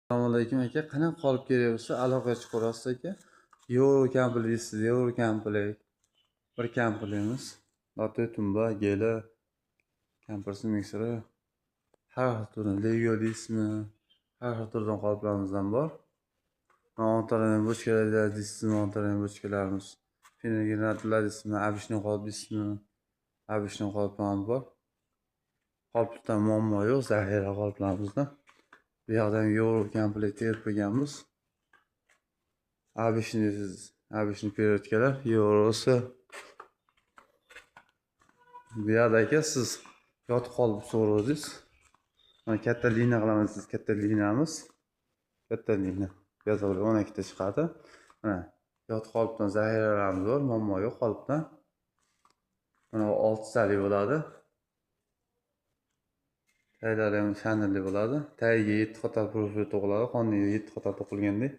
Assalomu alaykum aka. Qanaqa qolib kelyapsa, aloqaga chiqarasiz aka. Yevro komplet deysiz, yevro komplet. Bir kompletimiz. Lote tumba, geli, kampersi mikseri. Har xil turdan Lego deysizmi? Har xil turdan qoliplarimizdan bor. Montaran bochkalar deysizmi? Montaran bochkalarimiz. Fenergeneratorlar deysizmi? Abishni qolip deysizmi? Abishni qoliplarimiz bor. Qolipdan muammo yo'q, zaxira qoliplarimizdan. Bu yoqdan yevro komplet terib qo'yganmiz. Abishni peretkalar yevrosi. Bu yerda aka siz yotib qolib so'radingiz. Mana katta liniya qilamiz, siz katta liniyamiz. Katta liniya. Yozuvlar 12 ta chiqadi. Mana yotib qolibdan zaxiralarimiz bor, muammo yo'q qolibdan. Mana 6 tali bo'ladi. Taylari ham shanirli bo'ladi. Tagiga 7 qator profil to'qiladi. Qonniga 7 qator to'qilgandek.